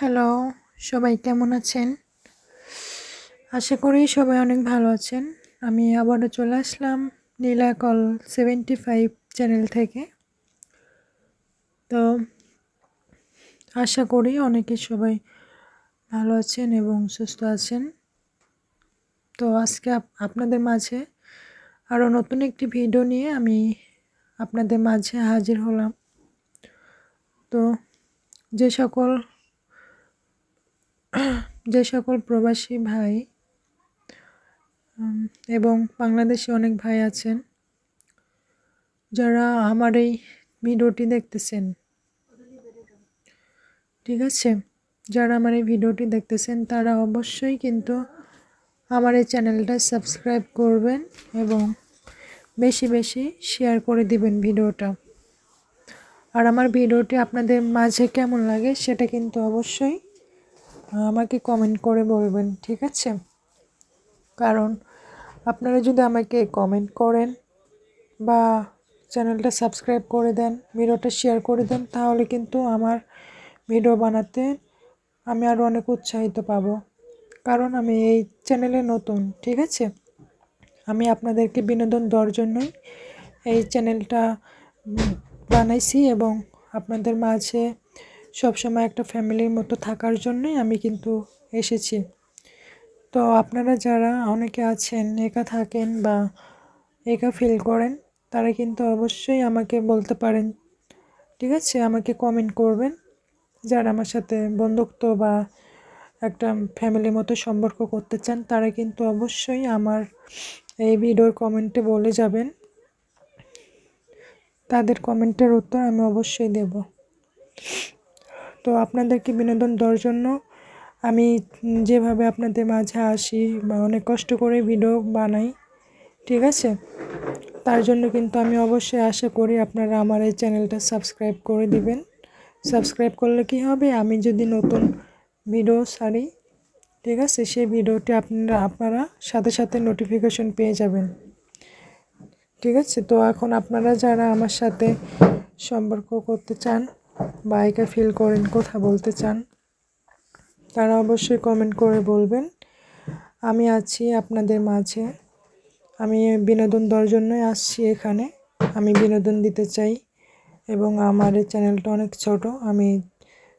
Hello, সবাই কেমন আছেন? আশা করি সবাই অনেক ভালো আছেন। আমি আবারও চলে আসলাম নীলাকল 75 চ্যানেল থেকে। তো আশা করি অনেকে সবাই ভালো আছেন এবং সুস্থ আছেন। তো আজকে আপনাদের মাঝে আরও নতুন একটি ভিডিও নিয়ে আমি আপনাদের মাঝে হাজির হলাম। তো যে সকল প্রবাসী ভাই এবং বাংলাদেশে অনেক ভাই আছেন যারা আমার এই ভিডিওটি দেখতেছেন, ঠিক আছে? যারা আমার এই ভিডিওটি দেখতেছেন তারা অবশ্যই কিন্তু আমার এই চ্যানেলটা সাবস্ক্রাইব করবেন এবং বেশি বেশি শেয়ার করে দিবেন ভিডিওটা। আর আমার ভিডিওটি আপনাদের মাঝে কেমন লাগে সেটা কিন্তু অবশ্যই আমাকে কমেন্ট করে বলবেন, ঠিক আছে? কারণ আপনারা যদি আমাকে কমেন্ট করেন বা চ্যানেলটা সাবস্ক্রাইব করে দেন, ভিডিওটা শেয়ার করে দেন, তাহলে কিন্তু আমার ভিডিও বানাতে আমি আরও অনেক উৎসাহিত পাবো। কারণ আমি এই চ্যানেলে নতুন, ঠিক আছে? আমি আপনাদেরকে বিনোদন দেওয়ার জন্যই এই চ্যানেলটা বানাইছি এবং আপনাদের মাঝে সবসময় একটা ফ্যামিলির মতো থাকার জন্যই আমি কিন্তু এসেছি। তো আপনারা যারা অনেকে আছেন একা থাকেন বা একা ফিল করেন, তারা কিন্তু অবশ্যই আমাকে বলতে পারেন, ঠিক আছে? আমাকে কমেন্ট করবেন। যারা আমার সাথে বন্ধুত্ব বা একটা ফ্যামিলির মতো সম্পর্ক করতে চান তারা কিন্তু অবশ্যই আমার এই ভিডিওর কমেন্টে বলে যাবেন। তাদের কমেন্টের উত্তর আমি অবশ্যই দেব। তো আপনাদেরকে বিনোদন দেওয়ার জন্য আমি যেভাবে আপনাদের মাঝে আসি বা অনেক কষ্ট করে ভিডিও বানাই, ঠিক আছে? তার জন্য কিন্তু আমি অবশ্যই আশা করি আপনারা আমার এই চ্যানেলটা সাবস্ক্রাইব করে দিবেন। সাবস্ক্রাইব করলে কি হবে, আমি যদি নতুন ভিডিও ছাড়ি, ঠিক আছে, সেই ভিডিওটি আপনারা সাথে সাথে নোটিফিকেশন পেয়ে যাবেন, ঠিক আছে? তো এখন আপনারা যারা আমার সাথে সম্পর্ক করতে চান বা একা ফিল করেন, কথা বলতে চান, তারা অবশ্যই কমেন্ট করে বলবেন। আমি আছি আপনাদের মাঝে। আমি বিনোদন দেওয়ার জন্যই আসছি এখানে। আমি বিনোদন দিতে চাই এবং আমার এই চ্যানেলটা অনেক ছোট। আমি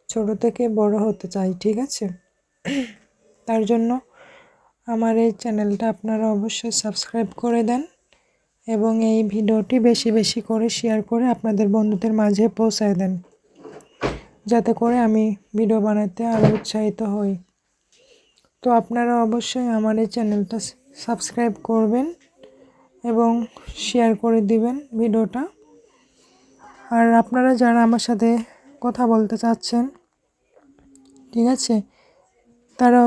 ছোট থেকে বড় হতে চাই, ঠিক আছে? তার জন্য আমার এই চ্যানেলটা আপনারা অবশ্যই সাবস্ক্রাইব করে দেন এবং এই ভিডিওটি বেশি বেশি করে শেয়ার করে আপনাদের বন্ধুদের মাঝে পৌঁছায় দেন, যাতে করে আমি ভিডিও বানাতে আরও উৎসাহিত হই। তো আপনারা অবশ্যই আমার এই চ্যানেলটা সাবস্ক্রাইব করবেন এবং শেয়ার করে দিবেন ভিডিওটা। আর আপনারা যারা আমার সাথে কথা বলতে চাচ্ছেন, ঠিক আছে, তারা